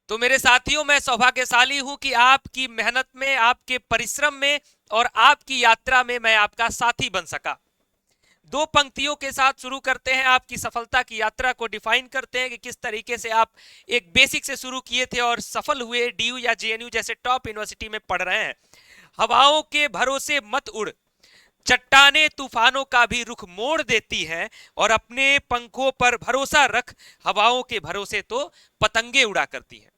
तो मेरे साथियों, मैं सौभाग्यशाली हूं कि आपकी मेहनत में, आपके परिश्रम में और आपकी यात्रा में मैं आपका साथी बन सका। दो पंक्तियों के साथ शुरू करते हैं, आपकी सफलता की यात्रा को डिफाइन करते हैं कि किस तरीके से आप एक बेसिक से शुरू किए थे और सफल हुए, डीयू या जेएनयू जैसे टॉप यूनिवर्सिटी में पढ़ रहे हैं। हवाओं के भरोसे मत उड़, चट्टाने तूफानों का भी रुख मोड़ देती हैं, और अपने पंखों पर भरोसा रख, हवाओं के भरोसे तो पतंगे उड़ा करती हैं।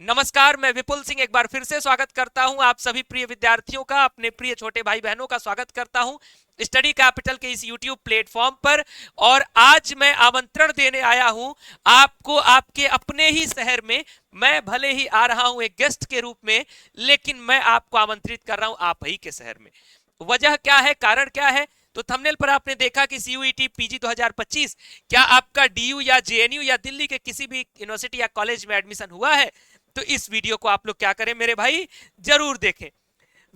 नमस्कार, मैं विपुल सिंह एक बार फिर से स्वागत करता हूं आप सभी प्रिय विद्यार्थियों का, अपने प्रिय छोटे भाई बहनों का स्वागत करता हूं स्टडी कैपिटल के इस यूट्यूब प्लेटफॉर्म पर। और आज मैं आमंत्रण देने आया हूं आपको, आपके अपने ही शहर में। मैं भले ही आ रहा हूं एक गेस्ट के रूप में, लेकिन मैं आपको आमंत्रित कर रहा हूं आप ही के शहर में। वजह क्या है, कारण क्या है? तो थंबनेल पर आपने देखा कि सीयूईटी पीजी 2025, क्या आपका डीयू या जेएनयू या दिल्ली के किसी भी यूनिवर्सिटी या कॉलेज में एडमिशन हुआ है? तो इस वीडियो को आप लोग क्या करें मेरे भाई, जरूर देखें।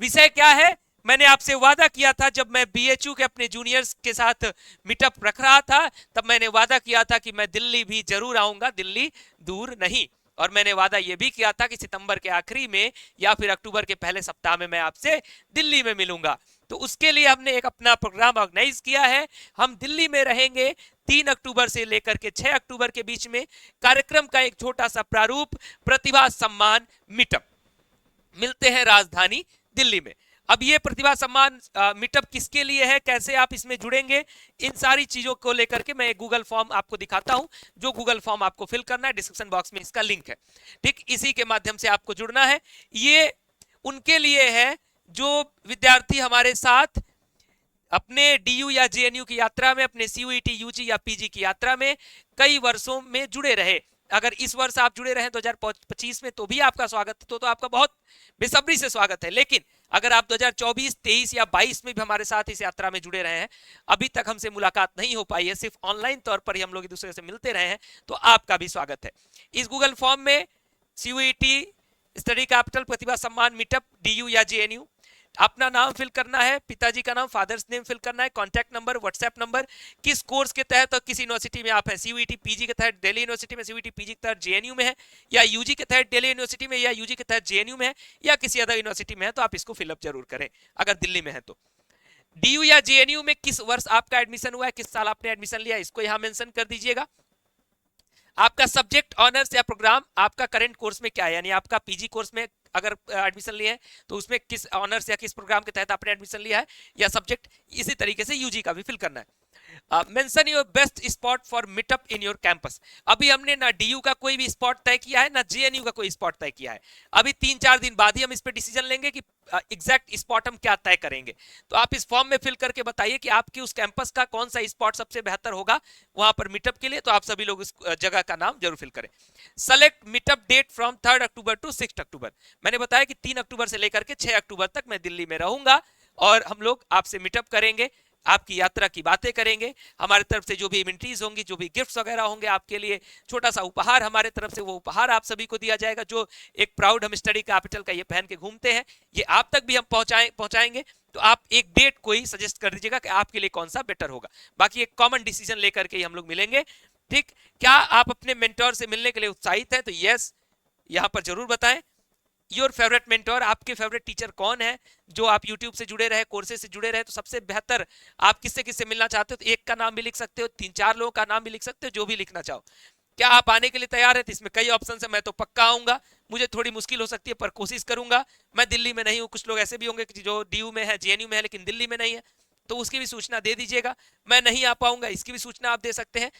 विषय क्या है? मैंने आपसे वादा किया था, जब मैं बीएचयू के अपने जूनियर्स के साथ मीटअप रख रहा था, तब मैंने वादा किया था कि मैं दिल्ली भी जरूर आऊंगा, दिल्ली दूर नहीं। और मैंने वादा यह भी किया था कि सितंबर के आखिरी में या फिर अक्टूबर के पहले सप्ताह में मैं आपसे दिल्ली में मिलूंगा। तो उसके लिए हमने एक अपना प्रोग्राम ऑर्गेनाइज किया है। हम दिल्ली में रहेंगे 3 अक्टूबर से लेकर के 6 अक्टूबर के बीच में। कार्यक्रम का एक छोटा सा प्रारूप, प्रतिभा सम्मान मीटअप। मिलते हैं राजधानी दिल्ली में। अब ये प्रतिभा सम्मान मीटअप किसके लिए है, कैसे आप इसमें जुड़ेंगे, इन सारी चीजों को लेकर के मैं एक गूगल फॉर्म आपको दिखाता हूं। जो गूगल फॉर्म आपको फिल करना है, डिस्क्रिप्शन बॉक्स में इसका लिंक है। ठीक, इसी के माध्यम से आपको जुड़ना है। ये उनके लिए है जो विद्यार्थी हमारे साथ अपने डीयू या जेएनयू की यात्रा में, अपने सीयूईटी, यूजी या पीजी की यात्रा में कई वर्षों में जुड़े रहे। अगर इस वर्ष आप जुड़े रहे 2025 में, तो भी आपका स्वागत है, तो आपका बहुत बेसब्री से स्वागत है। लेकिन अगर आप 2024, 23 या 22 में भी हमारे साथ इस यात्रा में जुड़े रहे हैं, अभी तक हमसे मुलाकात नहीं हो पाई है, सिर्फ ऑनलाइन तौर पर ही हम लोग एक दूसरे से मिलते रहे हैं, तो आपका भी स्वागत है। इस गूगल फॉर्म में सीयूईटी स्टडी कैपिटल प्रतिभा सम्मान मीटअप डीयू या जेएनयू, अपना नाम फिल करना है, पिताजी का नाम, फादर्स नेम फिल करना है, कॉन्टैक्ट नंबर, व्हाट्सएप नंबर, किस कोर्स के तहत और किस यूनिवर्सिटी में आप हैं। सीयूईटी पीजी के तहत दिल्ली यूनिवर्सिटी में, सीयूईटी पीजी के तहत जेएनयू में है, या यूजी के तहत दिल्ली यूनिवर्सिटी में, या यूजी के तहत जेएनयू में है, या किसी अदर यूनिवर्सिटी में है, तो आप इसको फिलअप जरूर करें अगर दिल्ली में है तो। डीयू या जेएनयू में किस वर्ष आपका एडमिशन हुआ है, किस साल आपने एडमिशन लिया, इसको यहां मेंशन कर दीजिएगा। आपका सब्जेक्ट, ऑनर्स या प्रोग्राम, आपका करंट कोर्स में क्या है, यानी आपका पीजी कोर्स में अगर एडमिशन लिया है तो उसमें किस ऑनर्स या किस प्रोग्राम के तहत आपने एडमिशन लिया है, या सब्जेक्ट। इसी तरीके से यूजी का भी फिल करना है। Mention your best spot for meetup in your campus. अभी हमने ना डीयू का कोई भी स्पॉट तय किया है, ना जेएनयू का कोई स्पॉट तय किया है। अभी 3-4 दिन बाद ही हम इस पे डिसीजन लेंगे कि एग्जैक्ट स्पॉट हम क्या तय करेंगे। तो आप इस फॉर्म में फिल करके बताइए कि आपकी उस कैंपस का कौन सा स्पॉट सबसे बेहतर होगा वहां पर मीटअप के लिए। तो आप सभी लोग इस जगह का नाम जरूर फिल करें। Select meetup date from 3 October to 6 October. मैंने बताया कि 3 अक्टूबर से लेकर के 6 अक्टूबर तक मैं दिल्ली में रहूंगा, और हम लोग आपसे मीटअप करेंगे, आपकी यात्रा की बातें करेंगे। हमारे तरफ से जो भी इवेंट्रीज होंगी, जो भी गिफ्ट्स वगैरह होंगे आपके लिए, छोटा सा उपहार हमारे तरफ से, वो उपहार आप सभी को दिया जाएगा। जो एक प्राउड हम स्टडी कैपिटल का ये पहन के घूमते हैं, ये आप तक भी हम पहुंचाएंगे। तो आप एक डेट कोई सजेस्ट कर दीजिएगा कि आपके लिए कौन सा बेटर होगा। बाकी एक कॉमन डिसीजन लेकर के ही हम लोग मिलेंगे। ठीक, क्या आप अपने मेंटोर से मिलने के लिए उत्साहित हैं? तो यस यहां पर जरूर बताएं। योर फेवरेट मेंटोर, आपके फेवरेट टीचर कौन है जो आप यूट्यूब से जुड़े रहे, कोर्सेज से जुड़े रहे, तो सबसे बेहतर आप किससे किससे मिलना चाहते हो? तो एक का नाम भी लिख सकते हो, 3-4 लोगों का नाम भी लिख सकते हो, जो भी लिखना चाहो। क्या आप आने के लिए तैयार है? तो इसमें कई ऑप्शन है। मैं तो पक्का आऊंगा, मुझे थोड़ी मुश्किल हो सकती है पर कोशिश करूंगा। मैं दिल्ली में नहीं हूँ, कुछ लोग ऐसे भी होंगे जो डीयू में है, जेएनयू में है, लेकिन दिल्ली में नहीं है, तो उसकी भी सूचना दे दीजिएगा। मैं नहीं आ पाऊंगा, इसकी भी सूचना आप दे सकते हैं।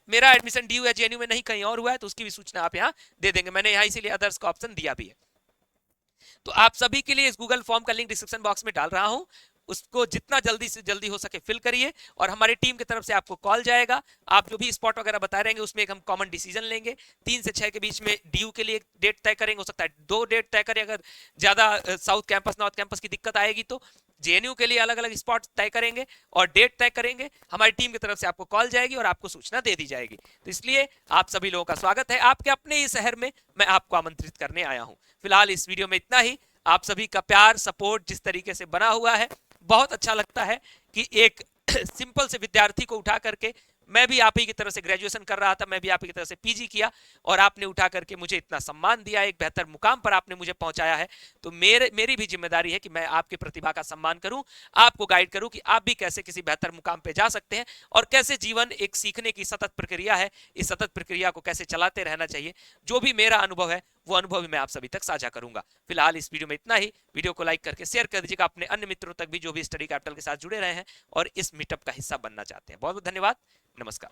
मेरा एडमिशन डीयू या जेएनयू में नहीं कहीं और हुआ है, तो उसकी भी सूचना आप यहाँ दे देंगे। मैंने यहाँ इसीलिए अदर्स का ऑप्शन दिया भी है। तो आप सभी के लिए इस गूगल फॉर्म का लिंक डिस्क्रिप्शन बॉक्स में डाल रहा हूं, उसको जितना जल्दी से जल्दी हो सके फिल करिए, और हमारी टीम की तरफ से आपको कॉल जाएगा। आप जो भी स्पॉट वगैरह बता रहेंगे उसमें एक हम कॉमन डिसीजन लेंगे। 3 से 6 के बीच में डीयू के लिए डेट तय करेंगे, हो सकता है 2 डेट तय करें, अगर ज्यादा साउथ कैंपस नॉर्थ कैंपस की दिक्कत आएगी तो। जेएनयू के लिए अलग अलग स्पॉट तय करेंगे और डेट तय करेंगे। हमारी टीम की तरफ से आपको कॉल जाएगी और आपको सूचना दे दी जाएगी। तो इसलिए आप सभी लोगों का स्वागत है, आपके अपने ही शहर में मैं आपको आमंत्रित करने आया हूं। फिलहाल इस वीडियो में इतना ही। आप सभी का प्यार, सपोर्ट जिस तरीके से बना हुआ है, बहुत अच्छा लगता है कि एक सिंपल से विद्यार्थी को उठा करके मैं भी आप ही की तरह से ग्रेजुएशन कर रहा था, मैं भी आप ही की तरह से पीजी किया, और आपने उठा करके मुझे इतना सम्मान दिया, एक बेहतर मुकाम पर आपने मुझे पहुंचाया है। तो मेरी भी जिम्मेदारी है कि मैं आपकी प्रतिभा का सम्मान करूं, आपको गाइड करूं कि आप भी कैसे किसी बेहतर मुकाम पे जा सकते हैं, और कैसे जीवन एक सीखने की सतत प्रक्रिया है, इस सतत प्रक्रिया को कैसे चलाते रहना चाहिए। जो भी मेरा अनुभव है वो अनुभव भी मैं आप सभी तक साझा करूंगा। फिलहाल इस वीडियो में इतना ही। वीडियो को लाइक करके शेयर कर दीजिएगा अपने अन्य मित्रों तक भी जो भी स्टडी कैपिटल के साथ जुड़े रहे हैं और इस मीटअप का हिस्सा बनना चाहते हैं। बहुत बहुत धन्यवाद। नमस्कार।